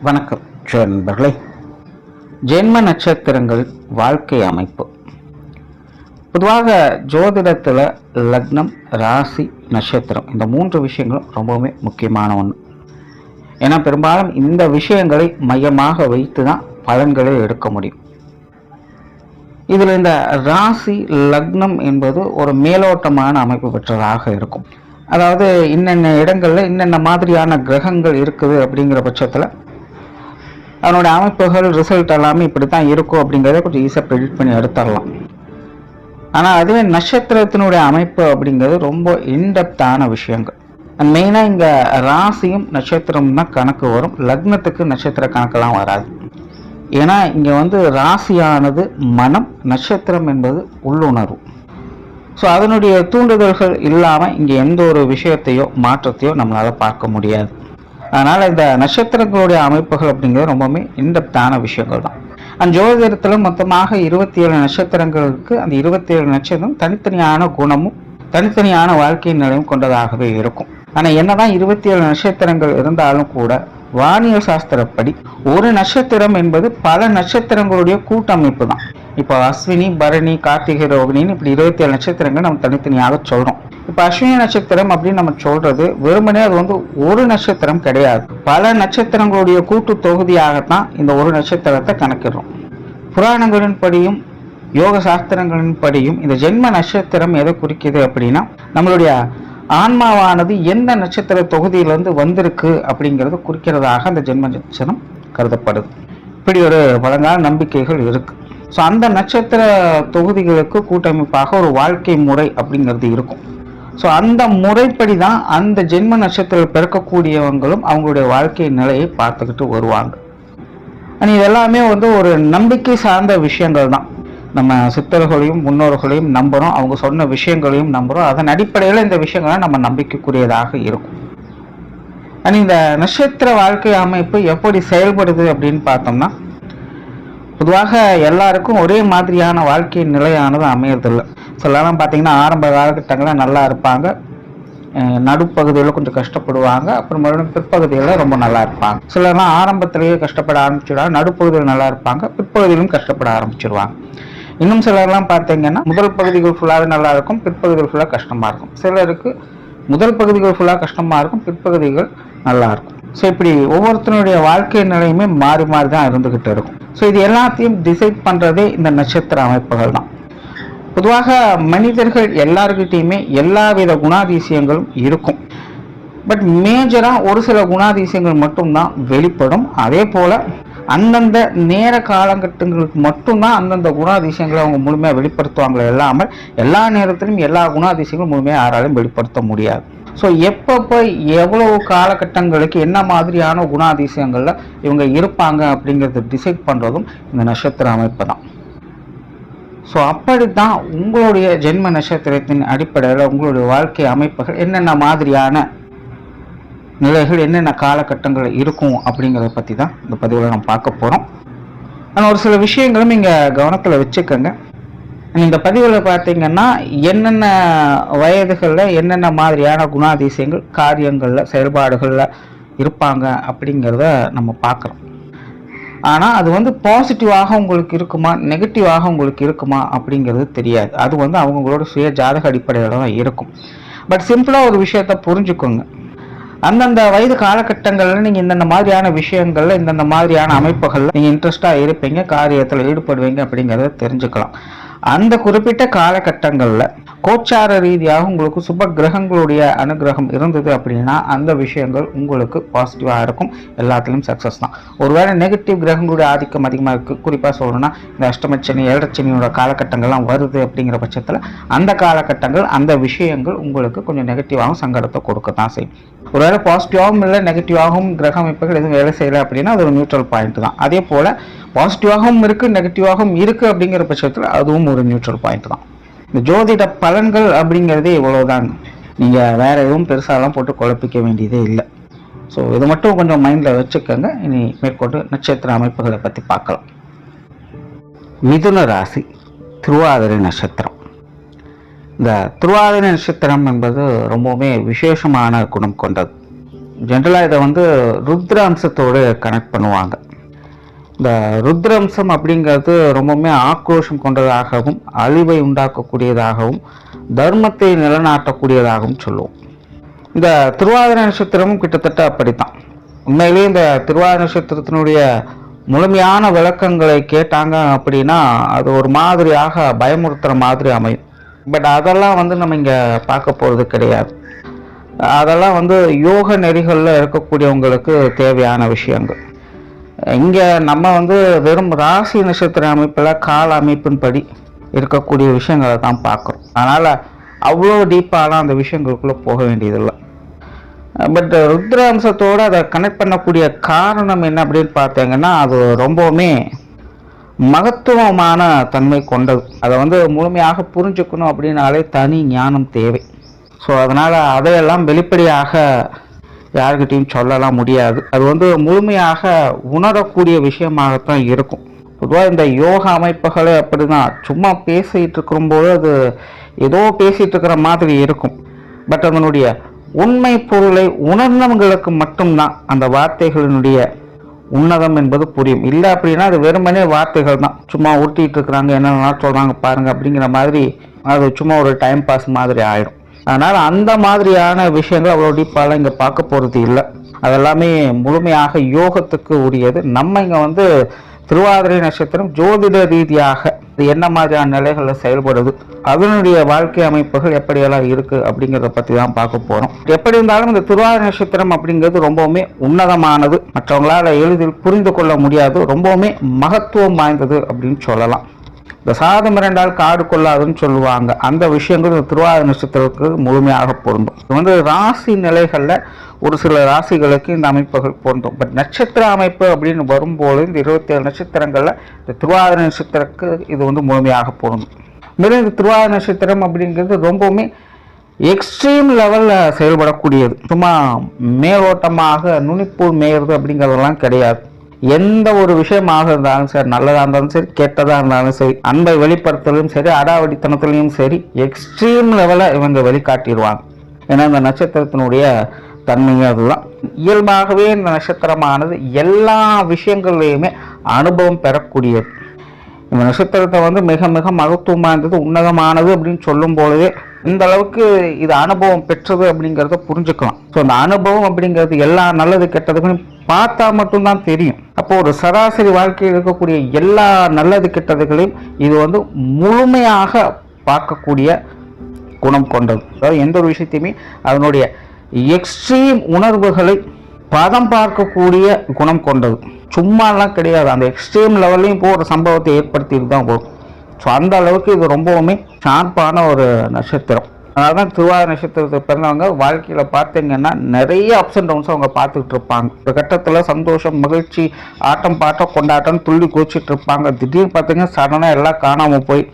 வணக்கம் நண்பர்களே. ஜென்ம நட்சத்திரங்கள் வாழ்க்கை அமைப்பு. பொதுவாக ஜோதிடத்தில் லக்னம், ராசி, நட்சத்திரம் இந்த 3 விஷயங்களும் ரொம்பவுமே முக்கியமான ஒன்று. ஏன்னா பெரும்பாலும் இந்த விஷயங்களை மையமாக வைத்து தான் பலன்களை எடுக்க முடியும். இதில் இந்த ராசி, லக்னம் என்பது ஒரு மேலோட்டமான அமைப்பு பெற்றதாக இருக்கும். அதாவது இன்னென்ன இடங்களில் இன்னென்ன மாதிரியான கிரகங்கள் இருக்குது அப்படிங்கிற பட்சத்தில் அதனுடைய அமைப்புகள், ரிசல்ட் எல்லாமே இப்படி தான் இருக்கும் அப்படிங்கிறத கொஞ்சம் ஈஸியாக ப்ரெடிக்ட் பண்ணி எடுத்துடலாம். ஆனால் அதுவே நட்சத்திரத்தினுடைய அமைப்பு அப்படிங்கிறது ரொம்ப இன்டெப்தான விஷயங்கள். மெயினாக இங்கே ராசியும் நட்சத்திரம் தான் கணக்கு வரும். லக்னத்துக்கு நட்சத்திர கணக்கெல்லாம் வராது. ஏன்னா இங்கே ராசியானது மனம், நட்சத்திரம் என்பது உள்ளுணர்வு. ஸோ அதனுடைய தூண்டுதல்கள் இல்லாமல் இங்கே எந்த ஒரு விஷயத்தையோ மாற்றத்தையோ நம்மளால் பார்க்க முடியாது. அதனால் இந்த நட்சத்திரங்களுடைய அமைப்புகள் அப்படிங்கிறது ரொம்பவுமே இன்டெப்தான விஷயங்கள் தான். அந்த ஜோதிடத்தில் மொத்தமாக 27 நட்சத்திரங்களுக்கு அந்த 27 நட்சத்திரம் தனித்தனியான குணமும் தனித்தனியான வாழ்க்கை நிலையும் கொண்டதாகவே இருக்கும். ஆனால் என்னதான் 27 நட்சத்திரங்கள் இருந்தாலும் கூட வானியல் சாஸ்திரப்படி ஒரு நட்சத்திரம் என்பது பல நட்சத்திரங்களுடைய கூட்டமைப்பு தான். இப்போ அஸ்வினி, பரணி, கார்த்திகை, ரோகிணின்னு இப்படி 27 நட்சத்திரங்கள் நம்ம தனித்தனியாக சொல்கிறோம். இப்போ அஸ்வினி நட்சத்திரம் அப்படின்னு நம்ம சொல்றது வெறுமனே அது ஒரு நட்சத்திரம் கிடையாது. பல நட்சத்திரங்களுடைய கூட்டு தொகுதியாகத்தான் இந்த ஒரு நட்சத்திரத்தை கணக்கிடுறோம். புராணங்களின் படியும் யோக சாஸ்திரங்களின் படியும் இந்த ஜென்ம நட்சத்திரம் எதை குறிக்குது அப்படின்னா நம்மளுடைய ஆன்மாவானது எந்த நட்சத்திர தொகுதியிலிருந்து வந்திருக்கு அப்படிங்கிறது குறிக்கிறதாக அந்த ஜென்ம நட்சத்திரம் கருதப்படுது. இப்படி ஒரு பழங்கால நம்பிக்கைகள் இருக்கு. ஸோ அந்த நட்சத்திர தொகுதிகளுக்கு கூட்டமைப்பாக ஒரு வாழ்க்கை முறை அப்படிங்கிறது இருக்கும். ஸோ அந்த முறைப்படி தான் அந்த ஜென்ம நட்சத்திரம் பிறக்கக்கூடியவங்களும் அவங்களுடைய வாழ்க்கை நிலையை பார்த்துக்கிட்டு வருவாங்க. இது எல்லாமே ஒரு நம்பிக்கை சார்ந்த விஷயங்கள் தான். நம்ம சித்தர்களையும் முன்னோர்களையும் நம்புகிறோம், அவங்க சொன்ன விஷயங்களையும் நம்புகிறோம். அதன் அடிப்படையில் இந்த விஷயங்கள்லாம் நம்ம நம்பிக்கைக்குரியதாக இருக்கும். இந்த நட்சத்திர வாழ்க்கை அமைப்பு எப்படி செயல்படுது அப்படின்னு பார்த்தோம்னா, பொதுவாக எல்லாருக்கும் ஒரே மாதிரியான வாழ்க்கை நிலையானது அமையறதில்லை. சிலலாம் பார்த்தீங்கன்னா ஆரம்ப காலகட்டங்களில் நல்லா இருப்பாங்க, நடுப்பகுதியில் கொஞ்சம் கஷ்டப்படுவாங்க, அப்புறம் மறுபடியும் பிற்பகுதியில் ரொம்ப நல்லா இருப்பாங்க. சிலர்லாம் ஆரம்பத்திலேயே கஷ்டப்பட ஆரம்பிச்சிடுவாங்க, நடுப்பகுதியில் நல்லா இருப்பாங்க, பிற்பகுதியிலும் கஷ்டப்பட ஆரம்பிச்சிடுவாங்க. இன்னும் சிலர்லாம் பார்த்தீங்கன்னா முதல் பகுதிகள் ஃபுல்லாகவே நல்லா இருக்கும், பிற்பகுதிகள் ஃபுல்லாக கஷ்டமாக இருக்கும். சிலருக்கு முதல் பகுதிகள் ஃபுல்லாக கஷ்டமாக இருக்கும், பிற்பகுதிகள் நல்லா இருக்கும். ஸோ இப்படி ஒவ்வொருத்தருடைய வாழ்க்கை நிலையுமே மாறி மாறி தான் இருந்துகிட்டு இருக்கும். ஸோ இது எல்லாத்தையும் டிசைட் பண்ணுறதே இந்த நட்சத்திர அமைப்புகள் தான். பொதுவாக மனிதர்கள் எல்லாருக்கிட்டையுமே எல்லா வித குணாதிசயங்களும் இருக்கும். பட் மேஜராக ஒரு சில குணாதிசயங்கள் மட்டும்தான் வெளிப்படும். அதே போல் அந்தந்த நேர காலகட்டங்களுக்கு மட்டும்தான் அந்தந்த குணாதிசயங்களை அவங்க முழுமையாக வெளிப்படுத்துவாங்களே இல்லாமல் எல்லா நேரத்திலும் எல்லா குணாதிசயங்களும் முழுமையாக யாராலும் வெளிப்படுத்த முடியாது. ஸோ எப்பப்போ எவ்வளவு காலகட்டங்களுக்கு என்ன மாதிரியான குணாதிசயங்களில் இவங்க இருப்பாங்க அப்படிங்கிறத டிசைட் பண்ணுறதும் இந்த நட்சத்திர அமைப்பு தான். ஸோ அப்படித்தான் உங்களுடைய ஜென்ம நட்சத்திரத்தின் அடிப்படையில் உங்களுடைய வாழ்க்கை அமைப்புகள் என்னென்ன மாதிரியான நிலைகள் என்னென்ன காலகட்டங்கள் இருக்கும் அப்படிங்கிறத பற்றி தான் இந்த பதிவில் நம்ம பார்க்க போகிறோம். ஆனால் ஒரு சில விஷயங்களும் இங்கே கவனத்தில் வச்சுக்கோங்க. இந்த பதிவில் பார்த்தீங்கன்னா என்னென்ன வயதுகளில் என்னென்ன மாதிரியான குணாதிசயங்கள் காரியங்களில் செயல்பாடுகளில் இருப்பாங்க அப்படிங்கிறத நம்ம பார்க்குறோம். ஆனால் அது பாசிட்டிவாக உங்களுக்கு இருக்குமா நெகட்டிவாக உங்களுக்கு இருக்குமா அப்படிங்கிறது தெரியாது. அது அவங்களோட சுய ஜாதக அடிப்படையில் தான் இருக்கும். பட் சிம்பிளாக ஒரு விஷயத்தை புரிஞ்சுக்கோங்க. அந்தந்த வயது காலகட்டங்களில் நீங்கள் இந்தந்த மாதிரியான விஷயங்களில் இந்தந்த மாதிரியான அமைப்புகளில் நீங்கள் இன்ட்ரெஸ்டாக இருப்பீங்க, காரியத்தில் ஈடுபடுவீங்க அப்படிங்கிறத தெரிஞ்சுக்கலாம். அந்த குறிப்பிட்ட காலகட்டங்களில் கோச்சார ரீதியாக உங்களுக்கு சுப கிரகங்களுடைய அனுகிரகம் இருந்தது அப்படின்னா அந்த விஷயங்கள் உங்களுக்கு பாசிட்டிவாக இருக்கும், எல்லாத்துலேயும் சக்ஸஸ் தான். ஒருவேளை நெகட்டிவ் கிரகங்களுடைய ஆதிக்கம் அதிகமாக இருக்குது, குறிப்பாக சொல்லணும்னா இந்த அஷ்டமச்சனி, ஏழரைச்சனியோட காலகட்டங்கள்லாம் வருது அப்படிங்கிற பட்சத்தில் அந்த காலகட்டங்கள் அந்த விஷயங்கள் உங்களுக்கு கொஞ்சம் நெகட்டிவாகவும் சங்கடத்தை கொடுக்க தான் செய்யும். ஒருவேளை பாசிட்டிவாகவும் இல்லை நெகட்டிவாகவும் கிரக அமைப்புகள் எதுவும் வேலை செய்யலை அப்படின்னா அது ஒரு நியூட்ரல் பாயிண்ட் தான். அதே போல் பாசிட்டிவாகவும் இருக்குது நெகட்டிவாகவும் இருக்குது அப்படிங்கிற பட்சத்தில் அதுவும் ஒரு நியூட்ரல் பாயிண்ட் தான். இந்த ஜோதிட பலன்கள் அப்படிங்கிறதே இவ்வளோதாங்க. நீங்கள் வேறு எதுவும் பெருசாலாம் போட்டு குழப்பிக்க வேண்டியதே இல்லை. ஸோ இது மட்டும் கொஞ்சம் மைண்டில் வச்சுக்கோங்க. இனி மேற்கொண்டு நட்சத்திர அமைப்புகளை பற்றி பார்க்கலாம். மிதுன ராசி, திருவாதிரை நட்சத்திரம். இந்த திருவாதிரை நட்சத்திரம் என்பது ரொம்பவுமே விசேஷமான குணம் கொண்டது. ஜென்ரலாக இதை வந்து ருத்ர அம்சத்தோடு கனெக்ட் பண்ணுவாங்க. இந்த ருத்ரம்சம் அப்படிங்கிறது ரொம்பவுமே ஆக்ரோஷம் கொண்டதாகவும் அழிவை உண்டாக்கக்கூடியதாகவும் தர்மத்தை நிலைநாட்டக்கூடியதாகவும் சொல்லுவோம். இந்த திருவாதிரை நட்சத்திரமும் கிட்டத்தட்ட அப்படித்தான். உண்மையிலேயே இந்த திருவாதிரை நட்சத்திரத்தினுடைய முழுமையான விளக்கங்களை கேட்டாங்க அப்படின்னா அது ஒரு மாதிரியாக பயமுறுத்துகிற மாதிரி அமையும். பட் அதெல்லாம் வந்து நம்ம இங்கே பார்க்க போகிறது கிடையாது. அதெல்லாம் வந்து யோக நெறிகளில் இருக்கக்கூடியவங்களுக்கு தேவையான விஷயங்கள். இங்கே நம்ம வந்து வெறும் ராசி நட்சத்திர அமைப்பில் கால அமைப்பின்படி இருக்கக்கூடிய விஷயங்களை தான் பார்க்குறோம். அதனால் அவ்வளோ டீப்பாலாம் அந்த விஷயங்களுக்குள்ளே போக வேண்டியதில்லை. பட் ருத்ர அம்சத்தோடு அதை கனெக்ட் பண்ணக்கூடிய காரணம் என்ன அப்படின்னு பார்த்தீங்கன்னா அது ரொம்பவுமே மகத்துவமான தன்மை கொண்டது. அதை வந்து முழுமையாக புரிஞ்சுக்கணும் அப்படின்னாலே தனி ஞானம் தேவை. ஸோ அதனால் அதையெல்லாம் வெளிப்படையாக யாருக்கிட்டையும் சொல்லலாம் முடியாது. அது வந்து முழுமையாக உணரக்கூடிய விஷயமாகத்தான் இருக்கும். பொதுவாக இந்த யோகா அமைப்புகளே அப்படி தான். சும்மா பேசிகிட்டு இருக்கும்போது அது ஏதோ பேசிகிட்டு இருக்கிற மாதிரி இருக்கும். பட் அதனுடைய உண்மை பொருளை உணர்ந்தவங்களுக்கு மட்டும்தான் அந்த வார்த்தைகளினுடைய உன்னதம் என்பது புரியும். இல்லை அப்படின்னா அது வெறுமனே வார்த்தைகள் தான். சும்மா உருட்டிகிட்டு இருக்கிறாங்க, என்னென்ன சொல்கிறாங்க பாருங்க அப்படிங்கிற மாதிரி அது சும்மா ஒரு டைம் பாஸ் மாதிரி ஆயிடும். அதனால் அந்த மாதிரியான விஷயங்கள் அவ்வளோ டீப்பாலாம் இங்கே பார்க்க போகிறது இல்லை. அதெல்லாமே முழுமையாக யோகத்துக்கு உரியது. நம்ம இங்கே வந்து திருவாதிரை நட்சத்திரம் ஜோதிட ரீதியாக என்ன மாதிரியான நிலைகளில் செயல்படுது, அதனுடைய வாழ்க்கை அமைப்புகள் எப்படியெல்லாம் இருக்குது அப்படிங்கிறத பற்றி தான் பார்க்க போகிறோம். எப்படி இருந்தாலும் இந்த திருவாதிரை நட்சத்திரம் அப்படிங்கிறது ரொம்பவுமே உன்னதமானது, மற்றவங்களால் எளிதில் புரிந்து கொள்ள முடியாது, ரொம்பவுமே மகத்துவம் வாய்ந்தது அப்படின்னு சொல்லலாம். இந்த சாதம் இரண்டால் காடு கொள்ளாதுன்னு சொல்லுவாங்க. அந்த விஷயங்கள் இந்த திருவாதிரை நட்சத்திரத்துக்கு முழுமையாக பொருந்தும். இது வந்து ராசி நிலைகளில் ஒரு சில ராசிகளுக்கு இந்த அமைப்புகள் பொருந்தும். பட் நட்சத்திர அமைப்பு அப்படின்னு வரும்போது இந்த 27 நட்சத்திரங்களில் இந்த திருவாதிரை நட்சத்திரத்துக்கு இது வந்து முழுமையாக பொருந்தும். மேலும் இந்த திருவாதிரை நட்சத்திரம் அப்படிங்கிறது ரொம்பவுமே எக்ஸ்ட்ரீம் லெவலில் செயல்படக்கூடியது. சும்மா மேலோட்டமாக நுனிப்பூல் மேயறது அப்படிங்கிறதெல்லாம் கிடையாது. எந்த ஒரு விஷயமாக இருந்தாலும் சரி, நல்லதாக இருந்தாலும் சரி, கெட்டதாக இருந்தாலும் சரி, அன்பை வெளிப்படுத்தலும் சரி, அடாவடித்தனத்திலையும் சரி, எக்ஸ்ட்ரீம் லெவலில் இவங்க வெளிக்காட்டிடுவாங்க. ஏன்னா இந்த நட்சத்திரத்தினுடைய தன்மையும் அதுதான். இயல்பாகவே இந்த நட்சத்திரமானது எல்லா விஷயங்கள்லையுமே அனுபவம் பெறக்கூடியது. இந்த நட்சத்திரத்தை வந்து மிக மிக மகத்துவம் வாய்ந்தது, உன்னதமானது அப்படின்னு சொல்லும் பொழுதே இந்த அளவுக்கு இது அனுபவம் பெற்றது அப்படிங்கிறத புரிஞ்சுக்கலாம். ஸோ அந்த அனுபவம் அப்படிங்கிறது எல்லா நல்லது கெட்டதுகளையும் பார்த்தா மட்டும்தான் தெரியும். அப்போ ஒரு சராசரி வாழ்க்கையில் இருக்கக்கூடிய எல்லா நல்லது கெட்டதுகளையும் இது வந்து முழுமையாக பார்க்கக்கூடிய குணம் கொண்டது. அதாவது எந்த ஒரு விஷயத்தையுமே அதனுடைய எக்ஸ்ட்ரீம் உணர்வுகளை பதம் பார்க்கக்கூடிய குணம் கொண்டது. சும்மாலாம் கிடையாது. அந்த எக்ஸ்ட்ரீம் லெவல்லையும் இப்போ ஒரு சம்பவத்தை ஏற்படுத்திட்டு தான் போகும். ஸோ அந்த அளவுக்கு இது ரொம்பவுமே ஷார்ப்பான ஒரு நட்சத்திரம். அதனால தான் திருவாதிரை நட்சத்திரத்தை பிறந்தவங்க வாழ்க்கையில் பார்த்தீங்கன்னா நிறைய அப்ஸ் அண்ட் டவுன்ஸ் அவங்க பார்த்துக்கிட்டு இருப்பாங்க. ஒரு கட்டத்தில் சந்தோஷம், மகிழ்ச்சி, ஆட்டம் பாட்டம் கொண்டாட்டம் துள்ளி குதிச்சிட்டு இருப்பாங்க. திடீர்னு பார்த்தீங்கன்னா சடனாக எல்லாம் காணாமல் போய்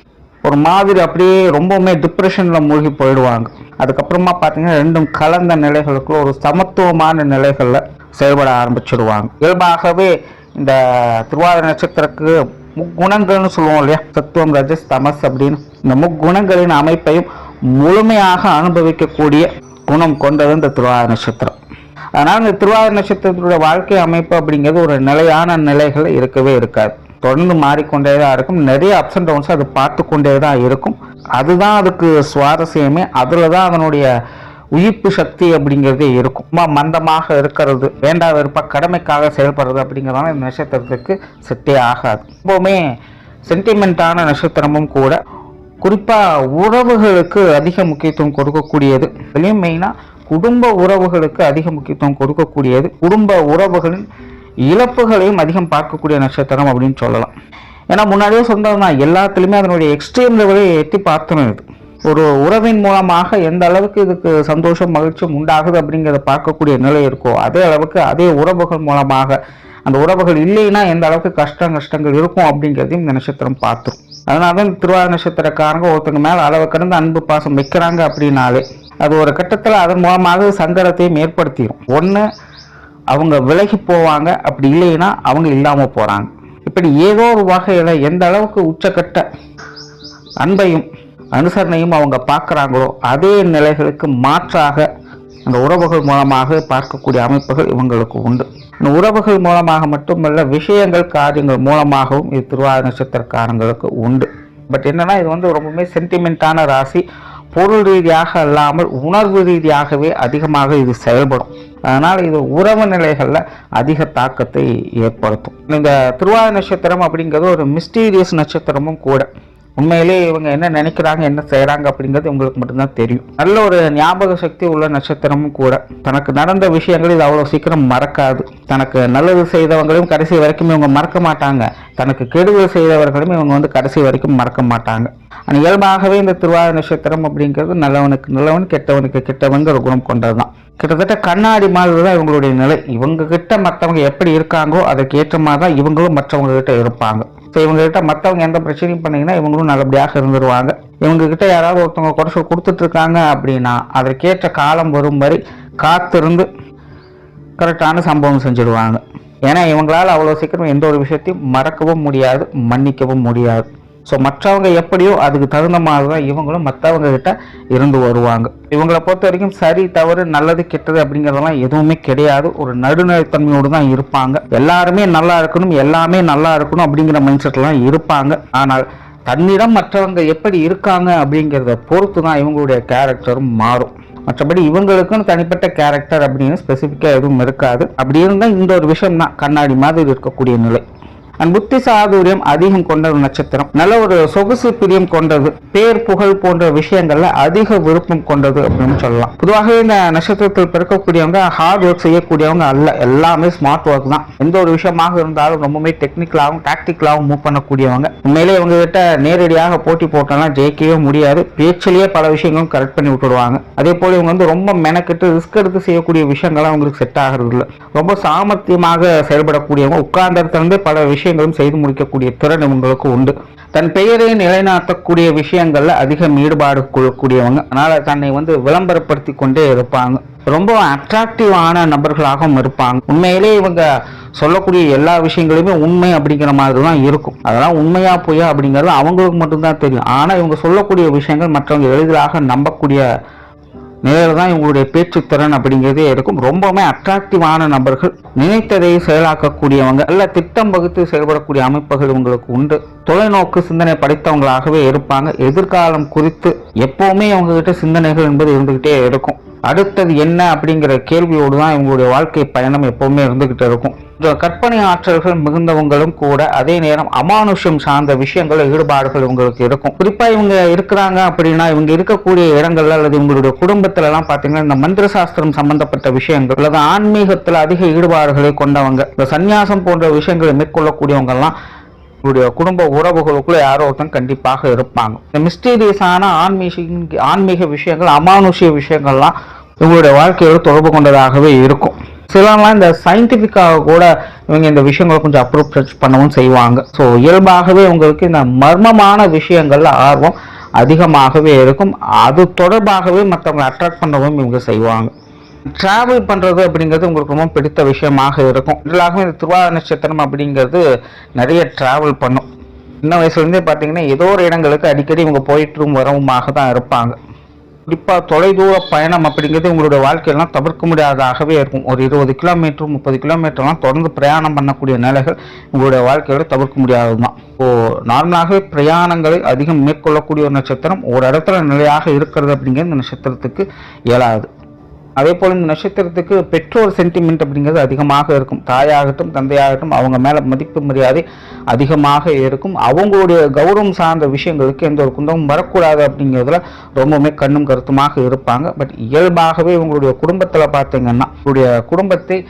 ஒரு மாதிரி அப்படியே ரொம்பவுமே டிப்ரெஷனில் மூழ்கி போயிடுவாங்க. அதுக்கப்புறமா பார்த்தீங்கன்னா ரெண்டும் கலந்த நிலைகளுக்குள்ள ஒரு சமத்துவமான நிலைகளில் செயல்பட ஆரம்பிச்சிடுவாங்க. இயல்பாகவே இந்த திருவாதிரை நட்சத்திரத்துக்கு முக்குணங்கள்னு சொல்லுவோம் இல்லையா, சத்துவம், ரஜஸ், தமஸ் அப்படின்னு இந்த முக்குணங்களின் அமைப்பையும் முழுமையாக அனுபவிக்கக்கூடிய குணம் கொண்டது இந்த திருவாதிரை நட்சத்திரம். அதனால் இந்த திருவாதிரை நட்சத்திரத்தினுடைய வாழ்க்கை அமைப்பு அப்படிங்கிறது ஒரு நிலையான நிலைகள் இருக்கவே இருக்காது. தொடர்ந்து மாறிக்கொண்டே தான் இருக்கும். நிறைய அப்ஸ் அண்ட் டவுன்ஸ் அது பார்த்து கொண்டே தான் இருக்கும். அதுதான் அதுக்கு சுவாரஸ்யமே. அதில் தான் அதனுடைய உயிர்ப்பு சக்தி அப்படிங்கிறதே இருக்கும். மந்தமாக இருக்கிறது, வேண்டா வெறுப்பா கடமைக்காக செயல்படுறது அப்படிங்கிறதால இந்த நட்சத்திரத்துக்கு செட்டே ஆகாது. எப்பவுமே சென்டிமெண்ட்டான நட்சத்திரமும் கூட. குறிப்பாக உறவுகளுக்கு அதிக முக்கியத்துவம் கொடுக்கக்கூடியது. இதுலேயும் மெயினாக குடும்ப உறவுகளுக்கு அதிக முக்கியத்துவம் கொடுக்கக்கூடியது. குடும்ப உறவுகளின் இழப்புகளையும் அதிகம் பார்க்கக்கூடிய நட்சத்திரம் அப்படின்னு சொல்லலாம். ஏன்னா முன்னாடியே சொன்னதுனா எல்லாத்துலேயுமே அதனுடைய எக்ஸ்ட்ரீம் லெவலை எட்டி பார்த்தணும். இது ஒரு உறவின் மூலமாக எந்த அளவுக்கு இதுக்கு சந்தோஷம், மகிழ்ச்சியும் உண்டாகுது அப்படிங்கிறத பார்க்கக்கூடிய நிலை இருக்கோ அதே அளவுக்கு அதே உறவுகள் மூலமாக அந்த உறவுகள் இல்லைன்னா எந்த அளவுக்கு கஷ்டங்கள் இருக்கும் அப்படிங்கிறதையும் இந்த நட்சத்திரம் பார்த்துரும். அதனால தான் திருவாதிரை நட்சத்திரக்காரங்க ஒருத்தங்க மேலே அளவு கடந்து அன்பு பாசம் வைக்கிறாங்க அப்படின்னாலே அது ஒரு கட்டத்தில் அதன் மூலமாக சங்கடத்தையும் ஏற்படுத்திடும். ஒன்று அவங்க விலகி போவாங்க, அப்படி இல்லைன்னா அவங்க இல்லாமல் போகிறாங்க. இப்படி ஏதோ ஒரு வகையில் எந்த அளவுக்கு உச்சக்கட்ட அன்பையும் அனுசரணையும் அவங்க பார்க்குறாங்களோ அதே நிலைகளுக்கு மாற்றாக அந்த உறவுகள் மூலமாக பார்க்கக்கூடிய அமைப்புகள் இவங்களுக்கு உண்டு. இந்த உறவுகள் மூலமாக மட்டுமல்ல, விஷயங்கள் காரியங்கள் மூலமாகவும் இது திருவாதிரை நட்சத்திரக்காரங்களுக்கு உண்டு. பட் என்னன்னா, இது வந்து ரொம்பவுமே சென்டிமெண்ட்டான ராசி. பொருள் ரீதியாக அல்லாமல் உணர்வு ரீதியாகவே அதிகமாக இது செயல்படும். அதனால் இது உறவு நிலைகளில் அதிக தாக்கத்தை ஏற்படுத்தும். இந்த திருவாதிரை நட்சத்திரம் அப்படிங்கிறது ஒரு மிஸ்டீரியஸ் நட்சத்திரமும் கூட. உண்மையிலே இவங்க என்ன நினைக்கிறாங்க, என்ன செய்கிறாங்க அப்படிங்கிறது உங்களுக்கு மட்டும்தான் தெரியும். நல்ல ஒரு ஞாபக சக்தி உள்ள நட்சத்திரமும் கூட. தனக்கு நடந்த விஷயங்கள் இது அவ்வளோ சீக்கிரம் மறக்காது. தனக்கு நல்லது செய்தவங்களையும் கடைசி வரைக்கும் இவங்க மறக்க மாட்டாங்க. தனக்கு கெடுதல் செய்தவர்களையும் இவங்க வந்து கடைசி வரைக்கும் மறக்க மாட்டாங்க. ஆனால் இயல்பாகவே இந்த திருவாதிரை நட்சத்திரம் அப்படிங்கிறது நல்லவனுக்கு நல்லவன், கெட்டவனுக்கு கெட்டவங்கிற குணம் கொண்டது தான். கிட்டத்தட்ட கண்ணாடி மாதிரி தான் இவங்களுடைய நிலை. இவங்க கிட்ட மற்றவங்க எப்படி இருக்காங்களோ அதற்கு ஏற்ற மாதிரி தான் இவங்களும் மற்றவங்க கிட்ட இருப்பாங்க. ஸோ இவங்ககிட்ட மற்றவங்க எந்த பிரச்சனையும் பண்ணிங்கன்னா இவங்களும் நல்லபடியாக இருந்துருவாங்க. இவங்ககிட்ட யாராவது ஒருத்தவங்க குறைச்சல் கொடுத்துட்டு இருக்காங்க அப்படின்னா அதற்கேற்ற காலம் வரும் வரை காத்திருந்து கரெக்டான சம்பவம் செஞ்சுடுவாங்க. ஏன்னா இவங்களால் அவ்வளோ சீக்கிரம் எந்த ஒரு விஷயத்தையும் மறக்கவும் முடியாது, மன்னிக்கவும் முடியாது. ஸோ மற்றவங்க எப்படியோ அதுக்கு தகுந்த மாதிரி தான் இவங்களும் மற்றவங்க கிட்ட இருந்து வருவாங்க. இவங்களை பொறுத்த வரைக்கும் சரி தவறு நல்லது கெட்டது அப்படிங்கிறதெல்லாம் எதுவுமே கிடையாது. ஒரு நடுநிலைத்தன்மையோடு தான் இருப்பாங்க. எல்லாருமே நல்லா இருக்கணும், எல்லாமே நல்லா இருக்கணும் அப்படிங்கிற மைண்ட் செட்லாம் இருப்பாங்க. ஆனால் தன்னிடம் மற்றவங்க எப்படி இருக்காங்க அப்படிங்கிறத பொறுத்து தான் இவங்களுடைய கேரக்டரும் மாறும். மற்றபடி இவங்களுக்குன்னு தனிப்பட்ட கேரக்டர் அப்படின்னு ஸ்பெசிஃபிக்காக எதுவும் இருக்காது. அப்படி இருந்தால் இந்த ஒரு விஷயம் தான் கண்ணாடி மாதிரி இருக்கக்கூடிய நிலை. புத்தி சாதுரியம் அதிகம் கொண்ட ஒரு நட்சத்திரம். நல்ல ஒரு சொகுசு பிரியம் கொண்டது. பேர் புகழ் போன்ற விஷயங்கள்ல அதிக விருப்பம் கொண்டது அப்படின்னு சொல்லலாம். பொதுவாக இந்த நட்சத்திரத்தில் பிறக்கக்கூடியவங்க ஹார்ட் ஒர்க் செய்யக்கூடியவங்க அல்ல. எல்லாமே ஸ்மார்ட் ஒர்க் தான். எந்த ஒரு விஷயமாக இருந்தாலும் ரொம்பவே டெக்னிக்கலாகவும் டாக்டிக்கலாகவும் மூவ் பண்ணக்கூடியவங்க. உண்மையிலே இவங்க கிட்ட நேரடியாக போட்டி போட்டோம்னா ஜெயிக்கவே முடியாது. பேச்சிலேயே பல விஷயங்களும் கரெக்ட் பண்ணி விட்டுடுவாங்க. அதே போல இவங்க வந்து ரொம்ப மெனக்கெட்டு ரிஸ்க் எடுத்து செய்யக்கூடிய விஷயங்கள்லாம் அவங்களுக்கு செட் ஆகிறது இல்லை. ரொம்ப சாமர்த்தியமாக செயல்படக்கூடியவங்க. உட்கார்ந்த இடத்துல பல விஷயங்களும் செய்து முடிக்கக்கூடிய திறன் இவங்களுக்கு உண்டு. தன் பெயரை நிலைநாட்டக்கூடிய விஷயங்கள்ல அதிகம் ஈடுபாடு கொள்ளக்கூடியவங்க. அதனால தன்னை வந்து விளம்பரப்படுத்தி கொண்டே இருப்பாங்க. ரொம்ப அட்ராக்டிவான நபர்களாகவும் இருப்பாங்க. உண்மையிலே இவங்க சொல்லக்கூடிய எல்லா விஷயங்களுமே உண்மை அப்படிங்கிற மாதிரி தான் இருக்கும். அதெல்லாம் உண்மையா பொய்யா அப்படிங்கிறது அவங்களுக்கு மட்டும்தான் தெரியும். ஆனா இவங்க சொல்லக்கூடிய விஷயங்கள் மற்றவங்க எளிதாக நம்பக்கூடிய நிலையில தான் இவங்களுடைய பேச்சு திறன் அப்படிங்கிறதே இருக்கும். ரொம்பவுமே அட்ராக்டிவான நபர்கள். நினைத்ததை செயலாக்கக்கூடியவங்க. நல்ல திட்டம் வகுத்து செயல்படக்கூடிய அமைப்புகள் இவங்களுக்கு உண்டு. தொலைநோக்கு சிந்தனை படைத்தவங்களாகவே இருப்பாங்க. எதிர்காலம் குறித்து எப்பவுமே இவங்க கிட்ட சிந்தனைகள் என்பது இருந்துகிட்டே இருக்கும். அடுத்தது என்ன அப்படிங்கிற கேள்வியோடு தான் இவங்களுடைய வாழ்க்கை பயணம் எப்பவுமே இருந்துகிட்டு இருக்கும். கற்பனை ஆற்றல்கள் மிகுந்தவங்களும் கூட. அதே நேரம் அமானுஷ்யம் சார்ந்த விஷயங்கள் ஈடுபாடுகள் இவங்களுக்கு இருக்கும். குறிப்பா இவங்க இருக்கிறாங்க அப்படின்னா இவங்க இருக்கக்கூடிய இடங்கள்ல அல்லது இவங்களுடைய குடும்பத்துல எல்லாம் பாத்தீங்கன்னா இந்த மந்திர சாஸ்திரம் சம்பந்தப்பட்ட விஷயங்கள் அல்லது ஆன்மீகத்துல அதிக ஈடுபாடுகளை கொண்டவங்க, இந்த சந்நியாசம் போன்ற விஷயங்களை மேற்கொள்ளக்கூடியவங்க எல்லாம் உங்களுடைய குடும்ப உறவுகளுக்குள்ள யாரோ ஒருத்தன் கண்டிப்பாக இருப்பாங்க. இந்த மிஸ்டீரியஸான ஆன்மீக விஷயங்கள், அமானுஷ்ய விஷயங்கள்லாம் இவங்களுடைய வாழ்க்கையோடு தொடர்பு கொண்டதாகவே இருக்கும். சிலர்லாம் இந்த சயின்டிஃபிக்காக கூட இவங்க இந்த விஷயங்களை கொஞ்சம் அப்ரோச் பண்ணவும் செய்வாங்க. ஸோ இயல்பாகவே உங்களுக்கு இந்த மர்மமான விஷயங்கள்ல ஆர்வம் அதிகமாகவே இருக்கும். அது தொடர்பாகவே மற்றவங்களை அட்ராக்ட் பண்ணவும் இவங்க செய்வாங்க. டிராவல் பண்றது அப்படிங்கிறது உங்களுக்கு ரொம்ப பிடித்த விஷயமாக இருக்கும். இதனாகவே இந்த திருவாதிரை நட்சத்திரம் அப்படிங்கிறது நிறைய டிராவல் பண்ணும். சின்ன வயசுலேருந்தே பார்த்தீங்கன்னா ஏதோ ஒரு இடங்களுக்கு அடிக்கடி இவங்க போயிட்டும் வரவுமாக தான் இருப்பாங்க. குறிப்பாக தொலைதூர பயணம் அப்படிங்கிறது உங்களுடைய வாழ்க்கையெல்லாம் தவிர்க்க முடியாததாகவே இருக்கும். ஒரு 20 கிலோமீட்டர் 30 கிலோமீட்டர்லாம் தொடர்ந்து பிரயாணம் பண்ணக்கூடிய நிலைகள் உங்களுடைய வாழ்க்கையோட தவிர்க்க முடியாது தான். நார்மலாகவே பிரயாணங்களை அதிகம் மேற்கொள்ளக்கூடிய ஒரு நட்சத்திரம். ஒரு இடத்துல நிலையாக இருக்கிறது அப்படிங்கிறது இந்த நட்சத்திரத்துக்கு இயலாது. அதே போல் இந்த நட்சத்திரத்துக்கு பெற்றோர் சென்டிமெண்ட் அப்படிங்கிறது அதிகமாக இருக்கும். தாயாகட்டும் தந்தையாகட்டும் அவங்க மேலே மதிப்பு மரியாதை அதிகமாக இருக்கும். அவங்களுடைய கௌரவம் சார்ந்த விஷயங்களுக்கு எந்த ஒரு குந்தமும் வரக்கூடாது அப்படிங்கிறதுல ரொம்பவுமே கண்ணும் கருத்துமாக இருப்பாங்க. பட் இயல்பாகவே இவங்களுடைய குடும்பத்தில் பார்த்தீங்கன்னா உங்களுடைய குடும்பத்தை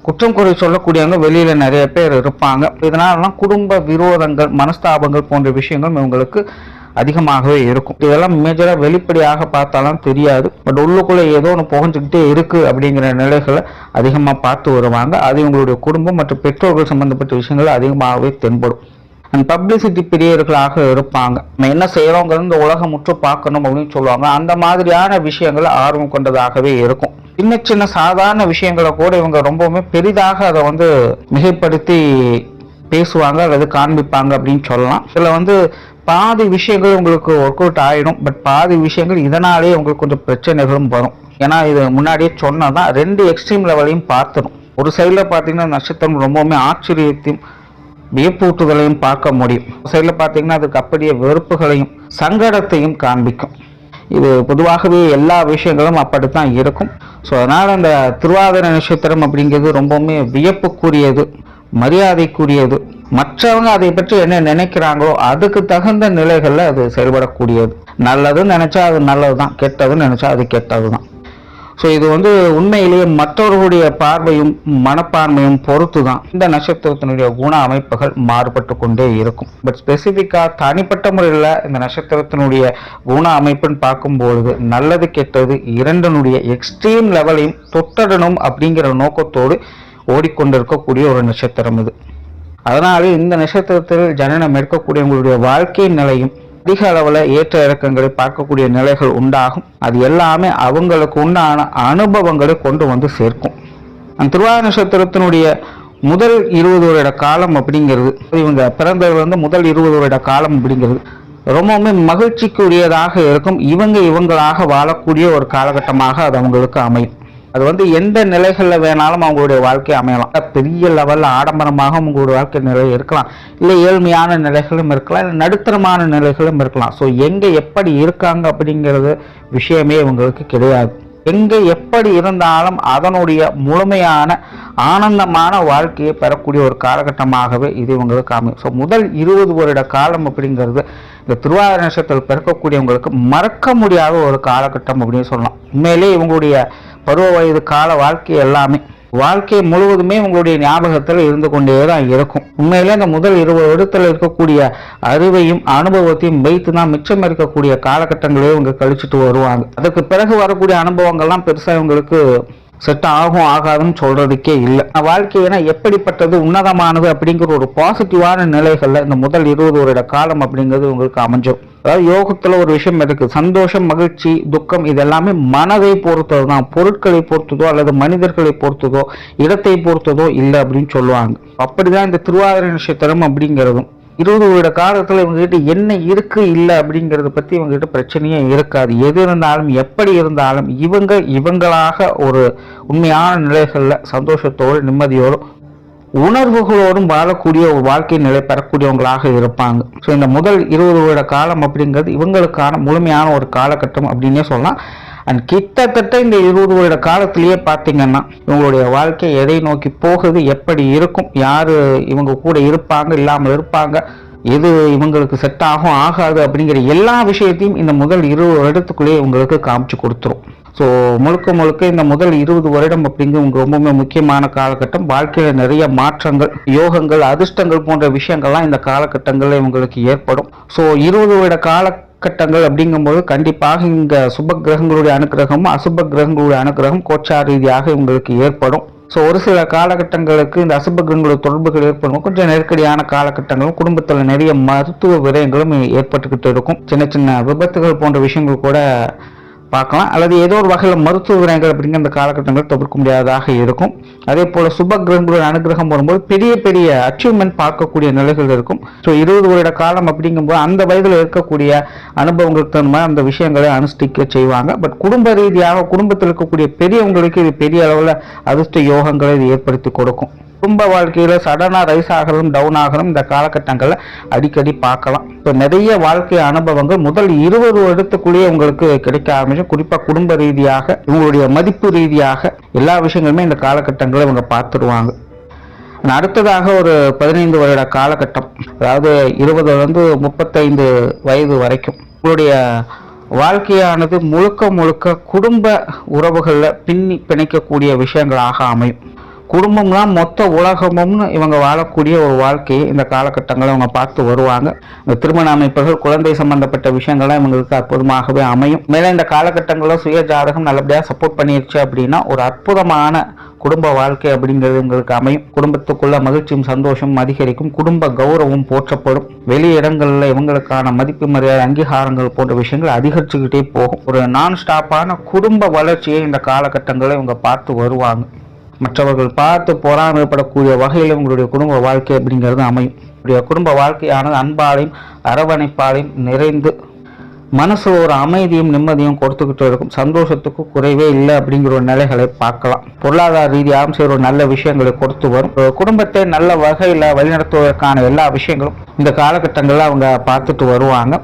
குற்றம் குறை சொல்லக்கூடியவங்க வெளியில் நிறைய பேர் இருப்பாங்க. இதனாலலாம் குடும்ப விரோதங்கள், மனஸ்தாபங்கள் போன்ற விஷயங்கள் இவங்களுக்கு அதிகமாகவே இருக்கும். இதெல்லாம் மேஜராக வெளிப்படையாக பார்த்தாலும் தெரியாது. பட் உள்ளுக்குள்ளே ஏதோ ஒன்று புகஞ்சுக்கிட்டே இருக்கு அப்படிங்கிற நிலைகளை அதிகமாக பார்த்து வருவாங்க. அது இவங்களுடைய குடும்பம் மற்றும் பெற்றோர்கள் சம்பந்தப்பட்ட விஷயங்கள் அதிகமாகவே தென்படும். அண்ட் பப்ளிசிட்டி பிரியர்களாக இருப்பாங்க. நம்ம என்ன செய்யறோங்கிறது இந்த உலகம் முற்று பார்க்கணும் அப்படின்னு சொல்லுவாங்க. அந்த மாதிரியான விஷயங்கள் ஆர்வம் கொண்டதாகவே இருக்கும். சின்ன சின்ன சாதாரண விஷயங்களை கூட இவங்க ரொம்பவுமே பெரிதாக அதை வந்து மிகைப்படுத்தி பேசுவாங்க அல்லது காண்பிப்பாங்க அப்படின்னு சொல்லலாம். இதில் பாதி விஷயங்கள் உங்களுக்கு ஒர்க் அவுட் ஆகிடும். பட் பாதி விஷயங்கள் இதனாலே உங்களுக்கு கொஞ்சம் பிரச்சனைகளும் வரும். ஏன்னா இது முன்னாடியே சொன்னதான் 2 எக்ஸ்ட்ரீம் லெவலையும் பார்த்துடும். ஒரு சைடில் பார்த்தீங்கன்னா நட்சத்திரம் ரொம்பவுமே ஆச்சரியத்தையும் வியப்பூட்டுதலையும் பார்க்க முடியும். ஒரு சைடில் பார்த்தீங்கன்னா அதுக்கு அப்படியே வெறுப்புகளையும் சங்கடத்தையும் காண்பிக்கும். இது பொதுவாகவே எல்லா விஷயங்களும் அப்படித்தான் இருக்கும். ஸோ அதனால் அந்த திருவாதிரை நட்சத்திரம் அப்படிங்கிறது ரொம்பவுமே வியப்புக்குரியது, மரியாதைக்குரியது. மற்றவங்க அதை பற்றி என்ன நினைக்கிறாங்களோ அதுக்கு தகுந்த நிலைகளில் அது செயல்படக்கூடியது. நல்லதுன்னு நினைச்சா அது நல்லது தான், கெட்டதுன்னு நினைச்சா அது கெட்டது தான். ஸோ இது உண்மையிலேயே மற்றவர்களுடைய பார்வையும் மனப்பான்மையும் பொறுத்து தான் இந்த நட்சத்திரத்தினுடைய குண அமைப்புகள் மாறுபட்டு கொண்டே இருக்கும். பட் ஸ்பெசிஃபிக்காக தனிப்பட்ட முறையில் இந்த நட்சத்திரத்தினுடைய குண அமைப்புன்னு பார்க்கும்பொழுது நல்லது கெட்டது இரண்டனுடைய எக்ஸ்ட்ரீம் லெவலையும் தொட்டடணும் அப்படிங்கிற நோக்கத்தோடு ஓடிக்கொண்டிருக்கக்கூடிய ஒரு நட்சத்திரம் இது. அதனாலே இந்த நட்சத்திரத்தில் ஜனனம் எடுக்கக்கூடிய உங்களுடைய வாழ்க்கை நிலையும் அதிக அளவில் ஏற்ற இறக்கங்களை பார்க்கக்கூடிய நிலைகள் உண்டாகும். அது எல்லாமே அவங்களுக்கு உண்டான அனுபவங்களை கொண்டு வந்து சேர்க்கும். அந்த திருவாதிரை நட்சத்திரத்தினுடைய முதல் 20 வருட காலம் அப்படிங்கிறது, இவங்க பிறந்தது முதல் 20 வருட காலம் அப்படிங்கிறது ரொம்பவுமே மகிழ்ச்சிக்குரியதாக இருக்கும். இவங்களாக வாழக்கூடிய ஒரு காலகட்டமாக அது அவங்களுக்கு அமையும். அது எந்த நிலைகளில் வேணாலும் அவங்களுடைய வாழ்க்கை அமையலாம். பெரிய லெவலில் ஆடம்பரமாக உங்களுடைய வாழ்க்கை நிலை இருக்கலாம், இல்லை ஏழ்மையான நிலைகளும் இருக்கலாம், இல்லை நடுத்தரமான நிலைகளும் இருக்கலாம். ஸோ எங்கே எப்படி இருக்காங்க அப்படிங்கிறது விஷயமே இவங்களுக்கு கிடையாது. எங்கே எப்படி இருந்தாலும் அதனுடைய முழுமையான ஆனந்தமான வாழ்க்கையை பெறக்கூடிய ஒரு காலகட்டமாகவே இது இவங்களுக்கு அமையும். ஸோ முதல் 20 வருட காலம் அப்படிங்கிறது இந்த திருவாதிரை நட்சத்திரத்தில் பிறக்கக்கூடியவங்களுக்கு மறக்க முடியாத ஒரு காலகட்டம் அப்படின்னு சொல்லலாம். உண்மையிலே இவங்களுடைய பருவ வயது கால வாழ்க்கை எல்லாமே வாழ்க்கை முழுவதுமே உங்களுடைய ஞாபகத்தில் இருந்து கொண்டே தான் இருக்கும். உண்மையிலே இந்த முதல் 20 வருடத்தில் இருக்கக்கூடிய அறிவையும் அனுபவத்தையும் வைத்து தான் மிச்சம் இருக்கக்கூடிய காலகட்டங்களே இவங்க கழிச்சுட்டு வருவாங்க. அதுக்கு பிறகு வரக்கூடிய அனுபவங்கள்லாம் பெருசாக இவங்களுக்கு செட் ஆகும் ஆகாதுன்னு சொல்றதுக்கே இல்லை. வாழ்க்கை எப்படிப்பட்டது உன்னதமானது அப்படிங்கிற ஒரு பாசிட்டிவான நிலைகள்ல இந்த முதல் 20 வருட காலம் அப்படிங்கிறது உங்களுக்கு அமைஞ்சும். அதாவது யோகத்துல ஒரு விஷயம் இருக்கு, சந்தோஷம் மகிழ்ச்சி துக்கம் இதெல்லாமே மனதை பொறுத்தது தான், பொருட்களை பொறுத்ததோ அல்லது மனிதர்களை பொறுத்ததோ இடத்தை பொறுத்ததோ இல்லை அப்படின்னு சொல்லுவாங்க. அப்படிதான் இந்த திருவாதிரை நட்சத்திரம் அப்படிங்கிறதும் 20 வருட காலத்தில் இவங்ககிட்ட என்ன இருக்கு இல்லை அப்படிங்கிறத பற்றி இவங்ககிட்ட பிரச்சனையே இருக்காது. எது இருந்தாலும் எப்படி இருந்தாலும் இவங்களாக ஒரு உண்மையான நிலைகளில் சந்தோஷத்தோடு நிம்மதியோடும் உணர்வுகளோடும் வாழக்கூடிய ஒரு வாழ்க்கை நிலை பெறக்கூடியவங்களாக இருப்பாங்க. ஸோ இந்த முதல் 20 வருட காலம் அப்படிங்கிறது இவங்களுக்கான முழுமையான ஒரு காலகட்டம் அப்படின்னே சொல்லலாம். அண்ட் கிட்டத்தட்ட இந்த 20 வருட காலத்திலேயே பார்த்தீங்கன்னா இவங்களுடைய வாழ்க்கை எதை நோக்கி போகுது, எப்படி இருக்கும், யார் இவங்க கூட இருப்பாங்க இல்லாமல் இருப்பாங்க, எது இவங்களுக்கு செட் ஆகும் ஆகாது அப்படிங்கிற எல்லா விஷயத்தையும் இந்த முதல் 20 வருடத்துக்குள்ளேயே இவங்களுக்கு காமிச்சு கொடுத்துரும். ஸோ முழுக்க இந்த முதல் 20 வருடம் அப்படிங்கிறது ரொம்பவுமே முக்கியமான காலகட்டம். வாழ்க்கையில் நிறைய மாற்றங்கள், யோகங்கள், அதிர்ஷ்டங்கள் போன்ற விஷயங்கள்லாம் இந்த காலகட்டங்களில் இவங்களுக்கு ஏற்படும். ஸோ 20 வருட காலகட்டங்கள் அப்படிங்கும்போது கண்டிப்பாக இங்கே சுப கிரகங்களுடைய அனுகிரகமும் அசுப கிரகங்களுடைய அனுகிரகம் கோச்சார ரீதியாக இவங்களுக்கு ஏற்படும். ஸோ ஒரு சில காலகட்டங்களுக்கு இந்த அசுப கிரகங்களுடைய தொடர்புகள் ஏற்படும். கொஞ்சம் நெருக்கடியான காலகட்டங்களும் குடும்பத்தில் நிறைய மருத்துவ விரயங்களும் ஏற்பட்டுக்கிட்டு இருக்கும். சின்ன சின்ன விபத்துகள் போன்ற விஷயங்கள் கூட பார்க்கலாம், அல்லது ஏதோ ஒரு வகையில் மருத்துவ விரயங்கள் அப்படிங்கிற அந்த காலகட்டங்கள் தவிர்க்க முடியாததாக இருக்கும். அதே போல் சுப கிரகங்களுடைய அனுகிரகம் வரும்போது பெரிய பெரிய அச்சீவ்மெண்ட் பார்க்கக்கூடிய நிலைகள் இருக்கும். ஸோ 20 வருட காலம் அப்படிங்கும்போது அந்த வயதில் இருக்கக்கூடிய அனுபவங்களுக்கு தகுந்த மாதிரி அந்த விஷயங்களை அனுஷ்டிக்க செய்வாங்க. பட் குடும்ப ரீதியாக குடும்பத்தில் இருக்கக்கூடிய பெரியவங்களுக்கு இது பெரிய அளவில் அதிர்ஷ்ட யோகங்களை இது ஏற்படுத்தி கொடுக்கும். குடும்ப வாழ்க்கையில் சடனாக ரைஸ் ஆகலும் டவுன் ஆகலும் இந்த காலகட்டங்களில் அடிக்கடி பார்க்கலாம். இப்போ நிறைய வாழ்க்கை அனுபவங்கள் முதல் 20 வருடத்துக்குள்ளேயே உங்களுக்கு கிடைக்க ஆரம்பிச்சு. குறிப்பாக குடும்ப ரீதியாக இவங்களுடைய மதிப்பு ரீதியாக எல்லா விஷயங்களுமே இந்த காலகட்டங்களை இவங்க பார்த்துடுவாங்க. அடுத்ததாக ஒரு 15 வருட காலகட்டம், அதாவது 20 35 வயது வரைக்கும் உங்களுடைய வாழ்க்கையானது முழுக்க குடும்ப உறவுகளில் பிணைக்கக்கூடிய விஷயங்களாக அமையும். குடும்பம்லாம் மொத்த உலகமும்னு இவங்க வாழக்கூடிய ஒரு வாழ்க்கையை இந்த காலகட்டங்களை இவங்க பார்த்து வருவாங்க. இந்த திருமண அமைப்புகள், குழந்தை சம்பந்தப்பட்ட விஷயங்கள்லாம் இவங்களுக்கு அற்புதமாகவே அமையும். மேலே இந்த காலகட்டங்களில் சுய ஜாதகம் நல்லபடியாக சப்போர்ட் பண்ணிருச்சு அப்படின்னா ஒரு அற்புதமான குடும்ப வாழ்க்கை அப்படிங்கிறது இவங்களுக்கு அமையும். குடும்பத்துக்குள்ள மகிழ்ச்சியும் சந்தோஷமும் அதிகரிக்கும். குடும்ப கௌரவம் போற்றப்படும். வெளி இடங்களில் இவங்களுக்கான மதிப்பு மரியாதை அங்கீகாரங்கள் போன்ற விஷயங்கள் அதிகரிச்சுக்கிட்டே போகும். ஒரு நான் ஸ்டாப்பான குடும்ப வளர்ச்சியை இந்த காலகட்டங்களை இவங்க பார்த்து வருவாங்க. மற்றவர்கள் பார்த்து பொறாமைப்படக்கூடிய வகையில் உங்களுடைய குடும்ப வாழ்க்கை அப்படிங்கிறது அமையும். உங்களுடைய குடும்ப வாழ்க்கையானது அன்பாலையும் அரவணைப்பாலையும் நிறைந்து மனசு ஒரு அமைதியும் நிம்மதியும் கொடுத்துக்கிட்டு இருக்கும். சந்தோஷத்துக்கு குறைவே இல்லை அப்படிங்கிற ஒரு நிலைகளை பார்க்கலாம். பொருளாதார ரீதியாகவும் சரி ஒரு நல்ல விஷயங்களை கொடுத்து வரும். குடும்பத்தை நல்ல வகையில் வழிநடத்துவதற்கான எல்லா விஷயங்களும் இந்த காலகட்டங்களில் அவங்க பார்த்துட்டு வருவாங்க.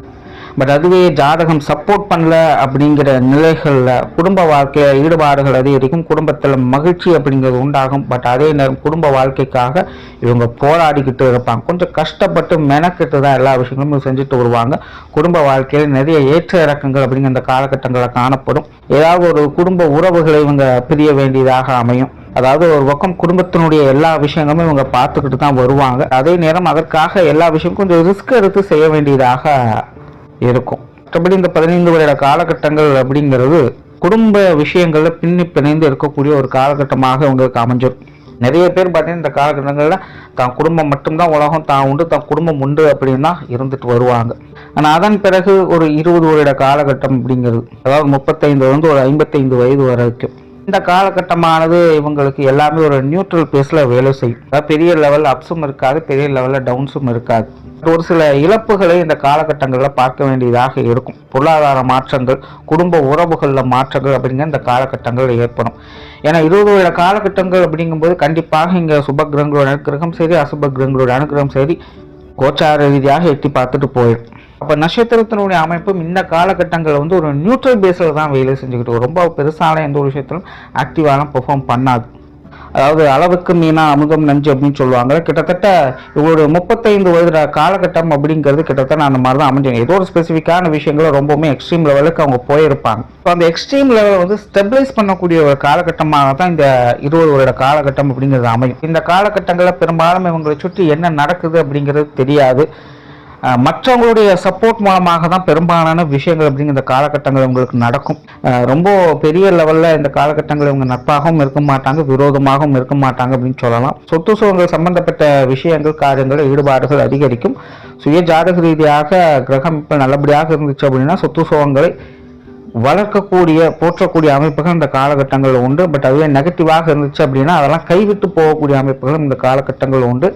பட் அதுவே ஜாதகம் சப்போர்ட் பண்ணல அப்படிங்கிற நிலைகளில் குடும்ப வாழ்க்கையில் ஈடுபாடுகள் அதிகரிக்கும். குடும்பத்தில் மகிழ்ச்சி அப்படிங்கிறது உண்டாகும். பட் அதே நேரம் குடும்ப வாழ்க்கைக்காக இவங்க போராடிக்கிட்டு இருப்பாங்க. கொஞ்சம் கஷ்டப்பட்டு மெனக்கிட்டு தான் எல்லா விஷயங்களும் செஞ்சுட்டு வருவாங்க. குடும்ப வாழ்க்கையில் நிறைய ஏற்ற இறக்கங்கள் அப்படிங்கிற அந்த காலகட்டங்களில் காணப்படும். ஏதாவது ஒரு குடும்ப உறவுகளை இவங்க பிரிய வேண்டியதாக அமையும். அதாவது ஒரு பக்கம் குடும்பத்தினுடைய எல்லா விஷயங்களும் இவங்க பார்த்துக்கிட்டு தான் வருவாங்க. அதே நேரம் அதற்காக எல்லா விஷயமும் கொஞ்சம் ரிஸ்க் எடுத்து செய்ய வேண்டியதாக இருக்கும். மற்றபடி இந்த 15 வருட காலகட்டங்கள் அப்படிங்கிறது குடும்ப விஷயங்கள்ல பிணைந்து இருக்கக்கூடிய ஒரு காலகட்டமாக உங்களுக்கு அமைஞ்சிருக்கும். நிறைய பேர் பார்த்தீங்கன்னா இந்த காலகட்டங்களில் தான் குடும்பம் மட்டும்தான் உலகம், தான் உண்டு, தான் குடும்பம் உண்டு அப்படின்னு தான் இருந்துட்டு வருவாங்க. ஆனால் அதன் பிறகு ஒரு 20 வருட காலகட்டம் அப்படிங்கிறது, அதாவது 35 ஒரு 55 வயது வரைக்கும் இந்த காலகட்டமானது இவங்களுக்கு எல்லாமே ஒரு நியூட்ரல் பேஸில் வேலை செய்யும். அதாவது பெரிய லெவலில் அப்ஸும் இருக்காது, பெரிய லெவலில் டவுன்ஸும் இருக்காது. ஒரு சில இழப்புகளை இந்த காலகட்டங்களில் பார்க்க வேண்டியதாக இருக்கும். பொருளாதார மாற்றங்கள், குடும்ப உறவுகளில் மாற்றங்கள் அப்படிங்கிற இந்த காலகட்டங்கள் ஏற்படும். ஏன்னா 20 வருட காலகட்டங்கள் அப்படிங்கும்போது கண்டிப்பாக இங்கே சுப கிரகங்களோட அனுகிரகம் சரி, அசுப கிரகங்களோட அனுகிரகம் சரி, கோச்சார ரீதியாக எட்டி பார்த்துட்டு போயிடும். அப்போ நட்சத்திரத்தினுடைய அமைப்பும் இந்த காலகட்டங்களில் ஒரு நியூட்ரல் பேஸில் தான் வேலை செஞ்சுக்கிட்டு ரொம்ப பெருசான எந்த ஒரு விஷயத்திலும் ஆக்டிவாக பெர்ஃபார்ம் பண்ணாது. அதாவது அளவுக்கு மீனா அமுதம் நஞ்சு அப்படின்னு சொல்லுவாங்க. கிட்டத்தட்ட ஒரு 35 வயது காலகட்டம் அப்படிங்கிறது கிட்டத்தட்ட அந்த மாதிரி தான் அமைஞ்சாங்க. ஏதோ ஒரு ஸ்பெசிஃபிக்கான விஷயங்களும் ரொம்பவுமே எக்ஸ்ட்ரீம் லெவலுக்கு அவங்க போயிருப்பாங்க. ஸோ அந்த எக்ஸ்ட்ரீம் லெவல் ஸ்டெபிலைஸ் பண்ணக்கூடிய ஒரு காலகட்டமாக தான் இந்த 20 வருட காலகட்டம் அப்படிங்கிறது அமையும். இந்த காலகட்டங்களில் பெரும்பாலும் இவங்களை சுற்றி என்ன நடக்குது அப்படிங்கிறது தெரியாது. மற்றவங்களுடைய சப்போர்ட் மூலமாக தான் பெரும்பாலான விஷயங்கள் அப்படிங்கிற இந்த காலகட்டங்கள் உங்களுக்கு நடக்கும். ரொம்ப பெரிய லெவலில் இந்த காலகட்டங்கள் இவங்க நட்பாகவும் இருக்க மாட்டாங்க, விரோதமாகவும் இருக்க மாட்டாங்க அப்படின்னு சொல்லலாம். சொத்து சுகங்கள் சம்பந்தப்பட்ட விஷயங்கள், காரியங்கள், ஈடுபாடுகள் அதிகரிக்கும். சுய ஜாதக ரீதியாக கிரகமைப்பு நல்லபடியாக இருந்துச்சு அப்படின்னா சொத்து சுகங்களை வளர்க்கக்கூடிய போற்றக்கூடிய அமைப்புகள் இந்த காலகட்டங்கள் உண்டு. பட் அதுவே நெகட்டிவாக இருந்துச்சு அப்படின்னா அதெல்லாம் கைவிட்டு போகக்கூடிய அமைப்புகளும் இந்த காலகட்டங்கள் உண்டு.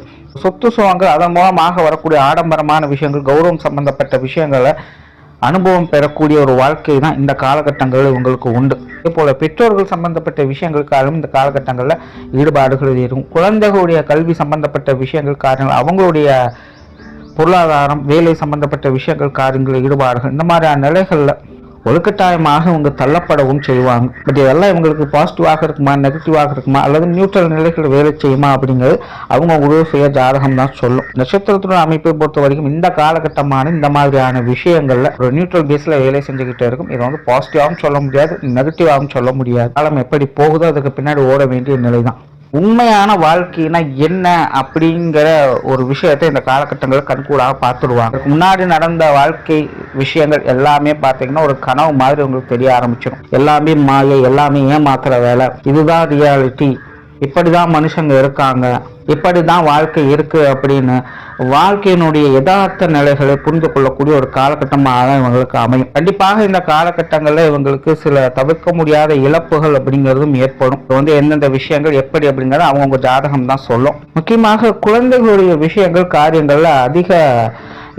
சொத்து சுகங்கள் அதன் மூலமாக வரக்கூடிய ஆடம்பரமான விஷயங்கள், கௌரவம் சம்பந்தப்பட்ட விஷயங்களை அனுபவம் பெறக்கூடிய ஒரு வாழ்க்கை தான் இந்த காலகட்டங்களில் உங்களுக்கு உண்டு. அதே போல பெற்றோர்கள் சம்பந்தப்பட்ட விஷயங்களுக்காகவும் இந்த காலகட்டங்களில் ஈடுபாடுகள் இருக்கும். குழந்தைகளுடைய கல்வி சம்பந்தப்பட்ட விஷயங்கள், காரியங்கள், அவங்களுடைய பொருளாதாரம், வேலை சம்பந்தப்பட்ட விஷயங்கள், காரியங்கள், ஈடுபாடுகள், இந்த மாதிரியான நிலைகளில் ஒழுக்கட்டாயமாக இவங்க தள்ளப்படவும் செய்வாங்க. பட் இதெல்லாம் இவங்களுக்கு பாசிட்டிவாக இருக்குமா, நெகட்டிவாக இருக்குமா, அல்லது நியூட்ரல் நிலைகள் வேலை செய்யுமா அப்படிங்கிறது அவங்க ஒரு சுய ஜாதகம் தான் சொல்லும். நட்சத்திரத்துடைய அமைப்பை பொறுத்த வரைக்கும் இந்த காலகட்டமான இந்த மாதிரியான விஷயங்கள்ல ஒரு நியூட்ரல் பேஸ்ல வேலை செஞ்சுக்கிட்டே இருக்கும். இதை பாசிட்டிவாகவும் சொல்ல முடியாது, நெகட்டிவாகவும் சொல்ல முடியாது. காலம் எப்படி போகுதோ அதுக்கு பின்னாடி ஓட வேண்டிய நிலை தான். உண்மையான வாழ்க்கைனா என்ன அப்படிங்கிற ஒரு விஷயத்தை இந்த காலகட்டங்களில் கண்கூடாக பார்த்துடுவாங்க. முன்னாடி நடந்த வாழ்க்கை விஷயங்கள் எல்லாமே பார்த்தீங்கன்னா ஒரு கனவு மாதிரி உங்களுக்கு தெரிய ஆரம்பிச்சிடும். எல்லாமே மாயை, எல்லாமே ஏமாத்துற வேலை, இதுதான் ரியாலிட்டி, இப்படிதான் மனுஷங்க இருக்காங்க, இப்படிதான் வாழ்க்கை இருக்கு அப்படின்னு வாழ்க்கையினுடைய யதார்த்த நிலைகளை புரிந்து கொள்ளக்கூடிய ஒரு காலகட்டமாக இவங்களுக்கு அமையும். கண்டிப்பாக இந்த காலகட்டங்களில் இவங்களுக்கு சில தவிர்க்க முடியாத இழப்புகள் அப்படிங்கிறதும் ஏற்படும். எந்தெந்த விஷயங்கள் எப்படி அப்படிங்கிறது அவங்கவுங்க ஜாதகம் தான் சொல்லும். முக்கியமாக குழந்தைகளுடைய விஷயங்கள், காரியங்கள்ல அதிக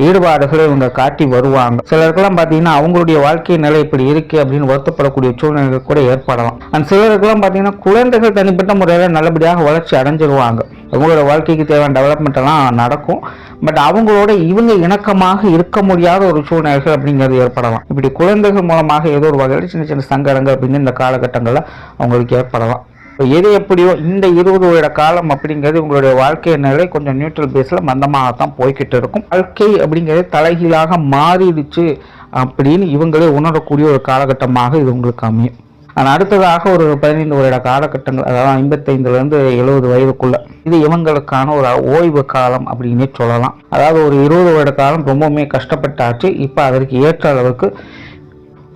ஈடுபாடுகளை இவங்க காட்டி வருவாங்க. சிலருக்கெல்லாம் பார்த்தீங்கன்னா அவங்களுடைய வாழ்க்கை நிலை இப்படி இருக்கு அப்படின்னு வருத்தப்படக்கூடிய சூழ்நிலைகள் கூட ஏற்படலாம். அண்ட் சிலருக்கெல்லாம் பார்த்தீங்கன்னா குழந்தைகள் தனிப்பட்ட முறையில் நல்லபடியாக வளர்ச்சி அடைஞ்சிருவாங்க. அவங்களோட வாழ்க்கைக்கு தேவையான டெவலப்மெண்ட் எல்லாம் நடக்கும். பட் அவங்களோட இவங்க இணக்கமாக இருக்க முடியாத ஒரு சூழ்நிலைகள் அப்படிங்கிறது ஏற்படலாம். இப்படி குழந்தைகள் மூலமாக ஏதோ ஒரு வகையில் சின்ன சின்ன சங்கடங்கள் அப்படின்னு இந்த காலகட்டங்களில் அவங்களுக்கு ஏற்படலாம். எது எப்படியோ இந்த 20 வருட காலம் அப்படிங்கிறது உங்களுடைய வாழ்க்கை நிலை கொஞ்சம் நியூட்ரல் பேஸில் மந்தமாகத்தான் போய்கிட்டு இருக்கும். வாழ்க்கை அப்படிங்கிறது தலைகீழாக மாறிடுச்சு அப்படின்னு இவங்களே உணரக்கூடிய ஒரு காலகட்டமாக இது உங்களுக்கு அமையும். ஆனால் அடுத்ததாக ஒரு 15 வருட காலகட்டங்கள், அதாவது 55 70 வயதுக்குள்ள, இது இவங்களுக்கான ஒரு ஓய்வு காலம் அப்படின்னே சொல்லலாம். அதாவது ஒரு 20 வருட காலம் ரொம்பவுமே கஷ்டப்பட்டாச்சு. இப்போ அதற்கு ஏற்ற அளவுக்கு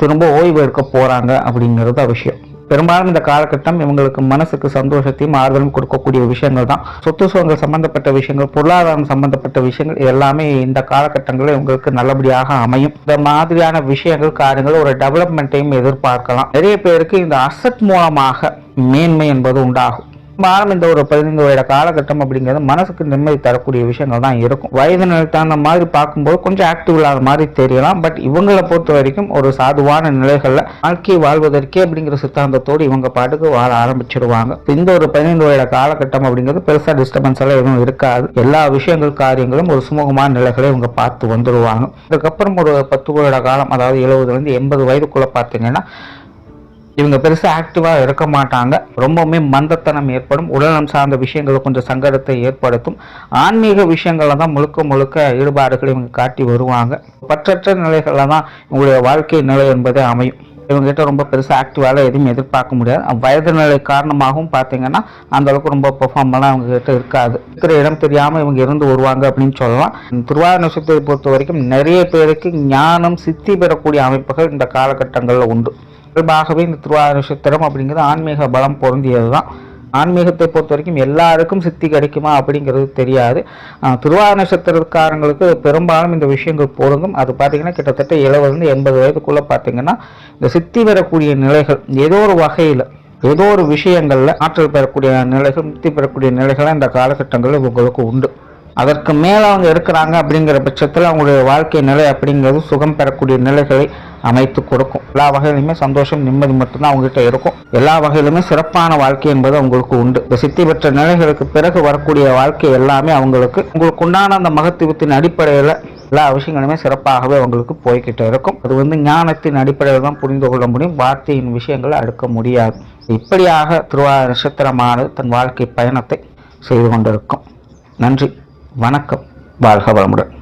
திரும்ப ஓய்வு எடுக்க போகிறாங்க அப்படிங்கிறது விஷயம். பெரும்பாலும் இந்த காலகட்டம் இவங்களுக்கு மனசுக்கு சந்தோஷத்தையும் ஆறுதலும் கொடுக்கக்கூடிய விஷயங்கள் தான். சொத்து சுகங்கள் சம்பந்தப்பட்ட விஷயங்கள், பொருளாதாரம் சம்பந்தப்பட்ட விஷயங்கள் எல்லாமே இந்த காலகட்டங்களில் இவங்களுக்கு நல்லபடியாக அமையும். இந்த மாதிரியான விஷயங்கள், காரியங்கள் ஒரு டெவலப்மெண்ட்டையும் எதிர்பார்க்கலாம். நிறைய பேருக்கு இந்த அசட் மூலமாக மேன்மை என்பது உண்டாகும். பெரும்பாலும் இந்த ஒரு 15 வருட காலகட்டம் அப்படிங்கிறது மனசுக்கு நிம்மதி தரக்கூடிய விஷயங்கள் தான் இருக்கும். வயது நிலை தகுந்த மாதிரி பார்க்கும்போது கொஞ்சம் ஆக்டிவ் இல்லாத மாதிரி தெரியலாம். பட் இவங்களை பொறுத்த வரைக்கும் ஒரு சாதுவான நிலைகள்ல வாழ்க்கை வாழ்வதற்கே அப்படிங்கிற சித்தாந்தத்தோடு இவங்க பாட்டுக்கு வாழ ஆரம்பிச்சிருவாங்க. இந்த ஒரு 15 வருட காலகட்டம் அப்படிங்கிறது பெருசா டிஸ்டர்பன்ஸ் எல்லாம் எதுவும் இருக்காது. எல்லா விஷயங்கள் காரியங்களும் ஒரு சுமூகமான நிலைகளை இவங்க பார்த்து வந்துடுவாங்க. அதுக்கப்புறம் ஒரு 10 வருட காலம், அதாவது 70 80 வயதுக்குள்ள பார்த்தீங்கன்னா இவங்க பெருசாக ஆக்டிவாக இருக்க மாட்டாங்க. ரொம்பவுமே மந்தத்தனம் ஏற்படும். உடல்நலம் சார்ந்த விஷயங்களை கொஞ்சம் சங்கடத்தை ஏற்படுத்தும். ஆன்மீக விஷயங்களில் தான் முழுக்க ஈடுபாடுகள் இவங்க காட்டி வருவாங்க. பற்றற்ற நிலைகளில் தான் இவங்களுடைய வாழ்க்கை நிலை என்பதே அமையும். இவங்ககிட்ட ரொம்ப பெருசாக ஆக்டிவாக எதுவும் எதிர்பார்க்க முடியாது. வயது நிலை காரணமாகவும் பார்த்தீங்கன்னா அந்த அளவுக்கு ரொம்ப பெர்ஃபார்மெல்லாம் அவங்க கிட்ட இருக்காது. இருக்கிற இடம் தெரியாமல் இவங்க இருந்து வருவாங்க அப்படின்னு சொல்லலாம். திருவாதிரை நட்சத்திரத்தை பொறுத்த வரைக்கும் நிறைய பேருக்கு ஞானம் சித்தி பெறக்கூடிய அமைப்புகள் இந்த காலகட்டங்களில் உண்டு. இயல்பாகவே இந்த திருவாதிரை நட்சத்திரம் அப்படிங்கிறது ஆன்மீக பலம் பொருந்தியது தான். ஆன்மீகத்தை பொறுத்த வரைக்கும் எல்லாருக்கும் சித்தி கிடைக்குமா அப்படிங்கிறது தெரியாது. திருவாதிரை நட்சத்திரக்காரங்களுக்கு பெரும்பாலும் இந்த விஷயங்கள் பொருந்தும். அது பார்த்தீங்கன்னா கிட்டத்தட்ட 70 80 வயதுக்குள்ள பார்த்தீங்கன்னா இந்த சித்தி பெறக்கூடிய நிலைகள் ஏதோ ஒரு வகையில் ஏதோ ஒரு விஷயங்கள்ல ஆற்றல் பெறக்கூடிய நிலைகள், முக்தி பெறக்கூடிய நிலைகள் இந்த காலகட்டங்களில் உங்களுக்கு உண்டு. அதற்கு மேலே அவங்க இருக்கிறாங்க அப்படிங்கிற பட்சத்தில் அவங்களுடைய வாழ்க்கை நிலை அப்படிங்கிறது சுகம் பெறக்கூடிய நிலைகளை அமைத்து கொடுக்கும். எல்லா வகையிலுமே சந்தோஷம் நிம்மதி மட்டும்தான் அவங்ககிட்ட இருக்கும். எல்லா வகையிலுமே சிறப்பான வாழ்க்கை என்பது அவங்களுக்கு உண்டு. இந்த சித்தி பெற்ற நிலைகளுக்கு பிறகு வரக்கூடிய வாழ்க்கை எல்லாமே உங்களுக்கு உண்டான அந்த மகத்துவத்தின் அடிப்படையில் எல்லா விஷயங்களுமே சிறப்பாகவே அவங்களுக்கு போய்கிட்ட இருக்கும். அது ஞானத்தின் அடிப்படையில் தான் புரிந்து கொள்ள முடியும். வார்த்தையின் விஷயங்களை அடுக்க முடியாது. இப்படியாக திருவாதிரை நட்சத்திரமானது தன் வாழ்க்கை பயணத்தை செய்து கொண்டிருக்கும். நன்றி, வணக்கம், வாழ்க வளமுடன்.